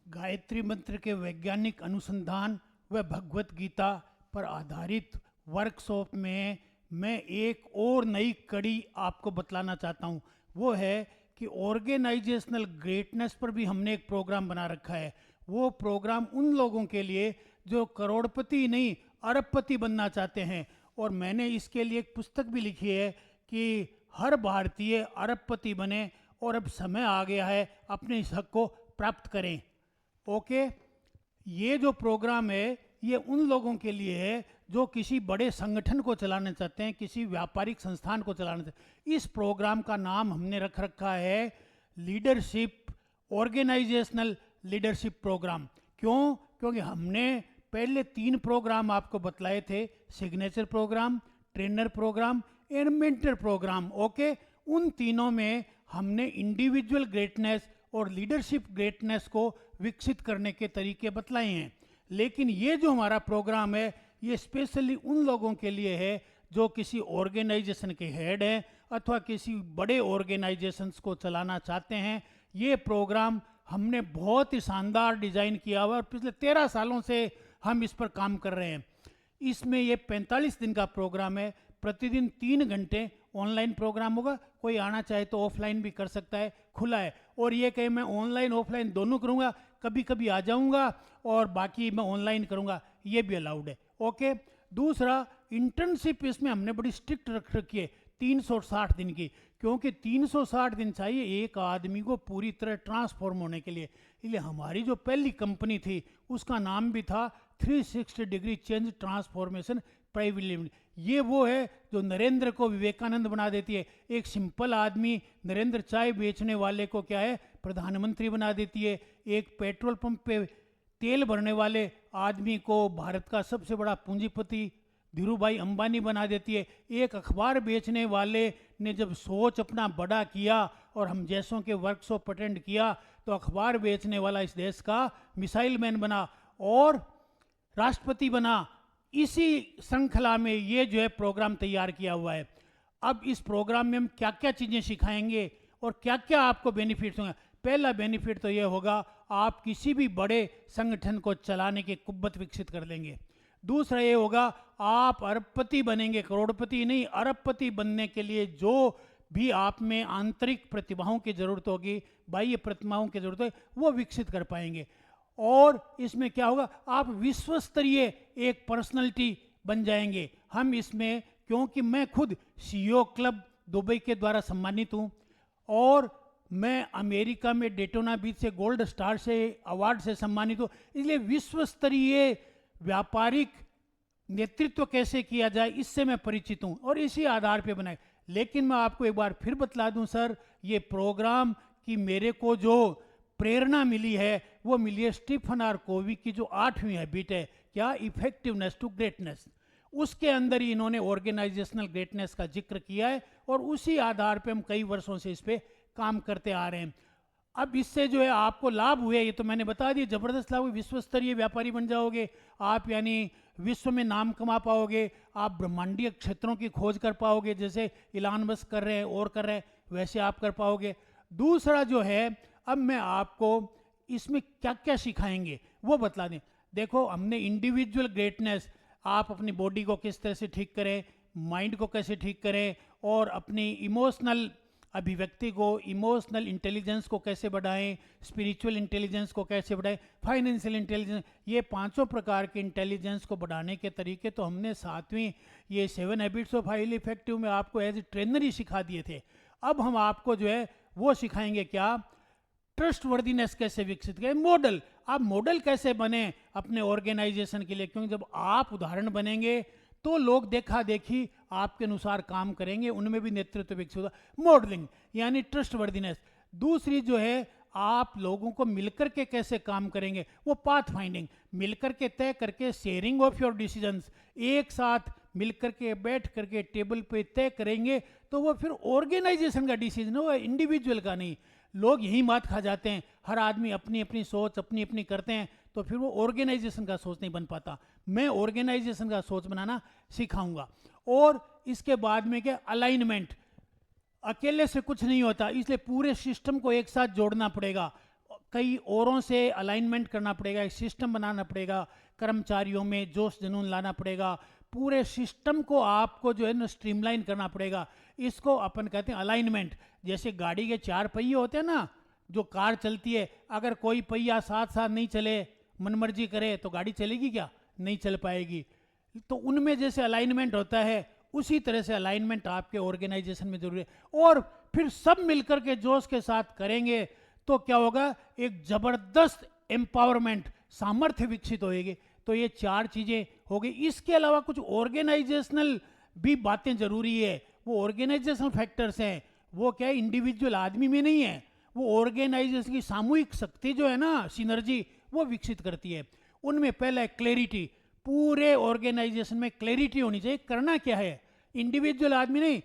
गायत्री मंत्र के वैज्ञानिक अनुसंधान व भगवत गीता पर आधारित वर्कशॉप में मैं एक और नई कड़ी आपको बतलाना चाहता हूँ। वो है कि ऑर्गेनाइजेशनल ग्रेटनेस पर भी हमने एक प्रोग्राम बना रखा है। वो प्रोग्राम उन लोगों के लिए जो करोड़पति नहीं अरबपति बनना चाहते हैं। और मैंने इसके लिए एक पुस्तक भी लिखी है कि हर भारतीय अरबपति बने और अब समय आ गया है अपने इस हक को प्राप्त करें। ओके, ये जो प्रोग्राम है ये उन लोगों के लिए है जो किसी बड़े संगठन को चलाना चाहते हैं, किसी व्यापारिक संस्थान को चलाना चाहते हैं। इस प्रोग्राम का नाम हमने रख रखा है लीडरशिप, ऑर्गेनाइजेशनल लीडरशिप प्रोग्राम। क्यों? क्योंकि हमने पहले 3 प्रोग्राम आपको बतलाए थे, signature programme, trainer programme and mentor programme. Okay, उन तीनों में हमने इंडिविजुअल ग्रेटनेस और लीडरशिप ग्रेटनेस को विकसित करने के तरीके बतलाए हैं। लेकिन ये जो हमारा प्रोग्राम है ये स्पेशली उन लोगों के लिए है जो किसी ऑर्गेनाइजेशन के हेड हैं अथवा किसी बड़े ऑर्गेनाइजेशंस को चलाना चाहते हैं। ये प्रोग्राम हमने बहुत ही शानदार डिज़ाइन किया हुआ और पिछले 13 सालों से हम इस पर काम कर रहे हैं। इसमें ये 45 दिन का प्रोग्राम है। प्रतिदिन 3 घंटे ऑनलाइन प्रोग्राम होगा। कोई आना चाहे तो ऑफलाइन भी कर सकता है, खुला है। और ये कहे मैं ऑनलाइन ऑफलाइन दोनों करूँगा, कभी कभी आ जाऊँगा और बाकी मैं ऑनलाइन करूँगा, ये भी अलाउड है। ओके, दूसरा इंटर्नशिप इसमें हमने बड़ी स्ट्रिक्ट रख रखी है 360 दिन की, क्योंकि 360 दिन चाहिए एक आदमी को पूरी तरह ट्रांसफॉर्म होने के लिए। इसलिए हमारी जो पहली कंपनी थी उसका नाम भी था 360 degree change transformation private limited. ये वो है जो नरेंद्र को विवेकानंद बना देती है। एक सिंपल आदमी नरेंद्र चाय बेचने वाले को क्या है प्रधानमंत्री बना देती है। एक पेट्रोल पंप पे तेल भरने वाले आदमी को भारत का सबसे बड़ा पूंजीपति धीरूभाई अंबानी बना देती है। एक अखबार बेचने वाले ने जब सोच अपना बड़ा किया और हम जैसों के वर्कशॉप अटेंड किया तो अखबार बेचने वाला इस देश का मिसाइल मैन बना और राष्ट्रपति बना। इसी श्रृंखला में ये जो है प्रोग्राम तैयार किया हुआ है। अब इस प्रोग्राम में हम क्या क्या चीज़ें सिखाएंगे और क्या क्या आपको बेनिफिट्स होंगे। पहला बेनिफिट तो ये होगा आप किसी भी बड़े संगठन को चलाने की कुव्वत विकसित कर लेंगे। दूसरा ये होगा आप अरबपति बनेंगे, करोड़पति नहीं, अरबपति बनने के लिए जो भी आप में आंतरिक प्रतिभाओं की जरूरत होगी, बाह्य प्रतिभाओं की जरूरत है, वो विकसित कर पाएंगे। और इसमें क्या होगा आप विश्व स्तरीय एक पर्सनैलिटी बन जाएंगे। हम इसमें, क्योंकि मैं खुद सीईओ क्लब दुबई के द्वारा सम्मानित हूँ और मैं अमेरिका में डेटोना बीच से गोल्ड स्टार से अवार्ड से सम्मानित हूँ, इसलिए विश्व स्तरीय व्यापारिक नेतृत्व कैसे किया जाए इससे मैं परिचित हूँ और इसी आधार पे बनाए। लेकिन मैं आपको एक बार फिर बतला दूं सर, ये प्रोग्राम की मेरे को जो प्रेरणा मिली है वो मिली है स्टीफन आर कोवी की जो 8वीं हैबिट है, क्या, इफेक्टिवनेस टू ग्रेटनेस। उसके अंदर ही इन्होंने ऑर्गेनाइजेशनल ग्रेटनेस का जिक्र किया है और उसी आधार पे हम कई वर्षों से इस पे काम करते आ रहे हैं। अब इससे जो है आपको लाभ हुए ये तो मैंने बता दिया, जबरदस्त लाभ हुए। विश्व स्तरीय व्यापारी बन जाओगे आप, यानी विश्व में नाम कमा पाओगे। आप ब्रह्मांडीय क्षेत्रों की खोज कर पाओगे, जैसे इलान मस्क कर रहे हैं और कर रहे हैं वैसे आप कर पाओगे। दूसरा जो है, अब मैं आपको इसमें क्या क्या सिखाएंगे वो बतला दें। देखो, हमने इंडिविजुअल ग्रेटनेस, आप अपनी बॉडी को किस तरह से ठीक करें, माइंड को कैसे ठीक करें और अपनी इमोशनल अभिव्यक्ति को, इमोशनल इंटेलिजेंस को कैसे बढ़ाएं, स्पिरिचुअल इंटेलिजेंस को कैसे बढ़ाएं, फाइनेंशियल इंटेलिजेंस, ये 5 प्रकार के इंटेलिजेंस को बढ़ाने के तरीके तो हमने 7वीं ये 7 हैबिट्स ऑफ हाईली इफेक्टिव में आपको एज ए ट्रेनर ही सिखा दिए थे। अब हम आपको जो है वो सिखाएंगे क्या, ट्रस्ट वर्दीनेस कैसे विकसित करें, मॉडल, आप मॉडल कैसे बने अपने ऑर्गेनाइजेशन के लिए, क्योंकि जब आप उदाहरण बनेंगे तो लोग देखा देखी आपके अनुसार काम करेंगे, उनमें भी नेतृत्व विकसित होगा। मॉडलिंग यानी ट्रस्ट वर्दीनेस। दूसरी जो है, आप लोगों को मिलकर के कैसे काम करेंगे, वो पाथ फाइंडिंग, मिलकर के तय करके शेयरिंग ऑफ योर डिसीजंस, एक साथ मिलकर के बैठ करके टेबल पे तय करेंगे तो वो फिर ऑर्गेनाइजेशन का डिसीजन होगा, इंडिविजुअल का नहीं। लोग यही बात खा जाते हैं, हर आदमी अपनी अपनी सोच अपनी अपनी करते हैं तो फिर वो ऑर्गेनाइजेशन का सोच नहीं बन पाता। मैं ऑर्गेनाइजेशन का सोच बनाना सिखाऊंगा। और इसके बाद में क्या, अलाइनमेंट, अकेले से कुछ नहीं होता, इसलिए पूरे सिस्टम को एक साथ जोड़ना पड़ेगा। कई औरों से अलाइनमेंट करना पड़ेगा, एक सिस्टम बनाना पड़ेगा, कर्मचारियों में जोश जुनून लाना पड़ेगा, पूरे सिस्टम को आपको जो है ना स्ट्रीमलाइन करना पड़ेगा। इसको अपन कहते हैं अलाइनमेंट। जैसे गाड़ी के 4 पहिए होते हैं ना, जो कार चलती है, अगर कोई पहिया साथ साथ नहीं चले, मनमर्जी करे, तो गाड़ी चलेगी क्या? नहीं चल पाएगी। तो उनमें जैसे अलाइनमेंट होता है, उसी तरह से अलाइनमेंट आपके ऑर्गेनाइजेशन में जरूरी है। और फिर सब मिलकर के जोश के साथ करेंगे तो क्या होगा, एक जबरदस्त एम्पावरमेंट, सामर्थ्य विकसित होएगी। तो ये 4 चीजें हो गई। इसके अलावा कुछ ऑर्गेनाइजेशनल भी बातें जरूरी है। वो ऑर्गेनाइजेशनल फैक्टर्स हैं, वो क्या है, इंडिविजुअल आदमी में नहीं है, वो ऑर्गेनाइजेशन की सामूहिक शक्ति जो है ना, सिनर्जी, वो विकसित करती है। उनमें पहला है क्लैरिटी। पूरे ऑर्गेनाइजेशन में क्लैरिटी होनी चाहिए, करना क्या है, इंडिविजुअल आदमी नहीं,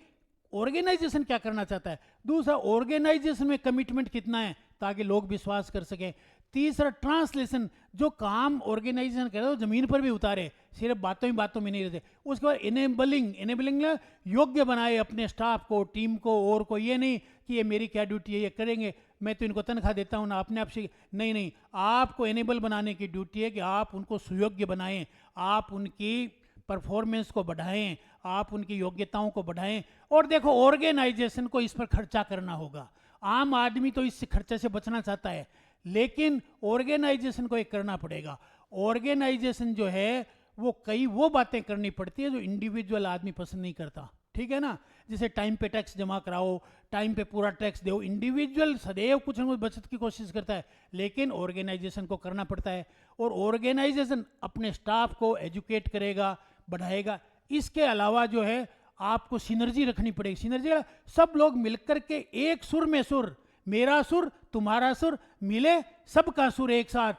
ऑर्गेनाइजेशन क्या करना चाहता है। दूसरा, ऑर्गेनाइजेशन में कमिटमेंट कितना है, ताकि लोग विश्वास कर सकें। तीसरा, ट्रांसलेशन, जो काम ऑर्गेनाइजेशन करे वो जमीन पर भी उतारे, सिर्फ बातों ही बातों में नहीं रहते। उसके बाद इनेबलिंग योग्य बनाए अपने स्टाफ को, टीम को, और को ये नहीं कि ये मेरी क्या ड्यूटी है, ये करेंगे, मैं तो इनको तनख्वाह देता हूँ ना, अपने आप से नहीं, आपको इनेबल बनाने की ड्यूटी है कि आप उनको सुयोग्य बनाएं, आप उनकी परफॉर्मेंस को बढ़ाएं, आप उनकी योग्यताओं को बढ़ाएं। और देखो, ऑर्गेनाइजेशन को इस पर खर्चा करना होगा। आम आदमी तो इस खर्चे से बचना चाहता है, लेकिन ऑर्गेनाइजेशन को एक करना पड़ेगा। ऑर्गेनाइजेशन जो है वो बातें करनी पड़ती है जो इंडिविजुअल आदमी पसंद नहीं करता, ठीक है ना। जैसे टाइम पे टैक्स जमा कराओ, टाइम पे पूरा टैक्स दो। इंडिविजुअल सदैव कुछ न कुछ बचत की कोशिश करता है, लेकिन ऑर्गेनाइजेशन को करना पड़ता है। और ऑर्गेनाइजेशन अपने स्टाफ को एजुकेट करेगा, बढ़ाएगा। इसके अलावा जो है आपको सिनर्जी रखनी पड़ेगी। सिनर्जी, सब लोग मिलकर के एक सुर में सुर, मेरा सुर तुम्हारा सुर मिले, सबका सुर एक साथ,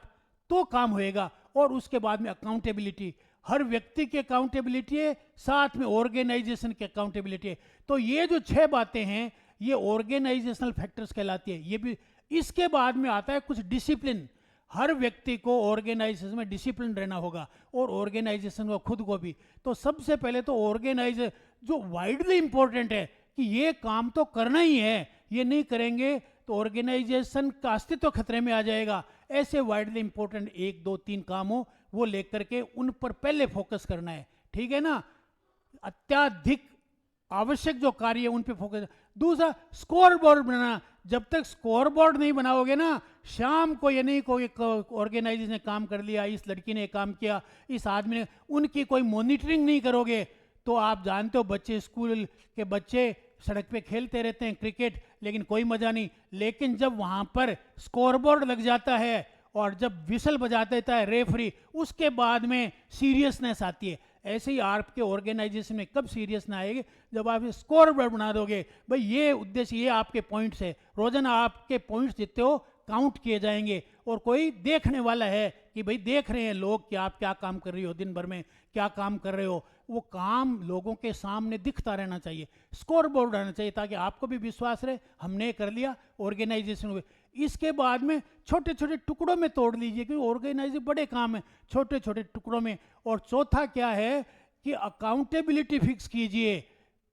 तो काम होएगा। और उसके बाद में अकाउंटेबिलिटी, हर व्यक्ति की अकाउंटेबिलिटी है, साथ में ऑर्गेनाइजेशन की अकाउंटेबिलिटी है। तो ये जो 6 बातें हैं, ये ऑर्गेनाइजेशनल फैक्टर्स कहलाती है। ये भी, इसके बाद में आता है कुछ डिसिप्लिन। हर व्यक्ति को ऑर्गेनाइजेशन में डिसिप्लिन रहना होगा, और ऑर्गेनाइजेशन को खुद को भी। तो सबसे पहले तो ऑर्गेनाइजेशन जो वाइडली इंपॉर्टेंट है कि ये काम तो करना ही है, ये नहीं करेंगे तो ऑर्गेनाइजेशन का अस्तित्व खतरे में आ जाएगा। ऐसे वाइडली इंपॉर्टेंट 1, 2, 3 काम हो, वो लेकर के उन पर पहले फोकस करना है, ठीक है ना। अत्याधिक आवश्यक जो कार्य है उन पे फोकस। दूसरा, स्कोर बोर्ड बनाना। जब तक स्कोर बोर्ड नहीं बनाओगे ना, शाम को ये नहीं कोई ऑर्गेनाइजेशन ने काम कर लिया, इस लड़की ने काम किया, इस आदमी ने, उनकी कोई मॉनिटरिंग नहीं करोगे, तो आप जानते हो बच्चे, स्कूल के बच्चे सड़क पे खेलते रहते हैं क्रिकेट, लेकिन कोई मजा नहीं। लेकिन जब वहां पर स्कोरबोर्ड लग जाता है और जब विसल बजा देता है रेफरी, उसके बाद में सीरियसनेस आती है। ऐसे ही आपके ऑर्गेनाइजेशन में कब सीरियस ना आएगी, जब आप स्कोर बोर्ड बना दोगे, भाई ये उद्देश्य, ये आपके पॉइंट्स है, रोजाना आपके पॉइंट्स जितने हो काउंट किए जाएंगे, और कोई देखने वाला है कि भाई देख रहे हैं लोग कि आप क्या काम कर रही हो, दिन भर में क्या काम कर रहे हो, वो काम लोगों के सामने दिखता रहना चाहिए, स्कोर बोर्ड रहना चाहिए, ताकि आपको भी विश्वास रहे हमने कर लिया ऑर्गेनाइजेशन में। इसके बाद में छोटे छोटे टुकड़ों में तोड़ लीजिए, क्योंकि ऑर्गेनाइजेशन बड़े काम है, छोटे छोटे टुकड़ों में। और चौथा क्या है कि अकाउंटेबिलिटी फिक्स कीजिए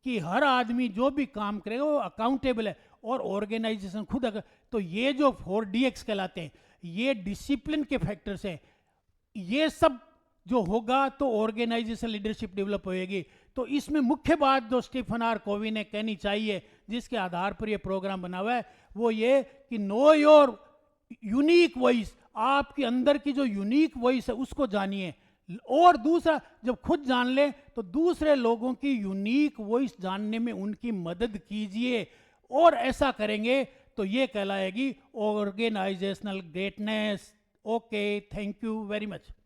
कि हर आदमी जो भी काम करेगा वो अकाउंटेबल है, और ऑर्गेनाइजेशन खुद अगर, तो ये जो 4DX कहलाते हैं, ये डिसिप्लिन के फैक्टर्स हैं। ये सब जो होगा तो ऑर्गेनाइजेशन लीडरशिप डेवलप होएगी। तो इसमें मुख्य बात जो स्टीफन आर कोवी ने कहनी चाहिए, जिसके आधार पर ये प्रोग्राम बना हुआ है, वो ये कि नो योर यूनिक वॉइस, आपके अंदर की जो यूनिक वॉइस है उसको जानिए। और दूसरा, जब खुद जान ले तो दूसरे लोगों की यूनिक वॉइस जानने में उनकी मदद कीजिए, और ऐसा करेंगे तो ये कहलाएगी organisational greatness. Okay, thank you very much.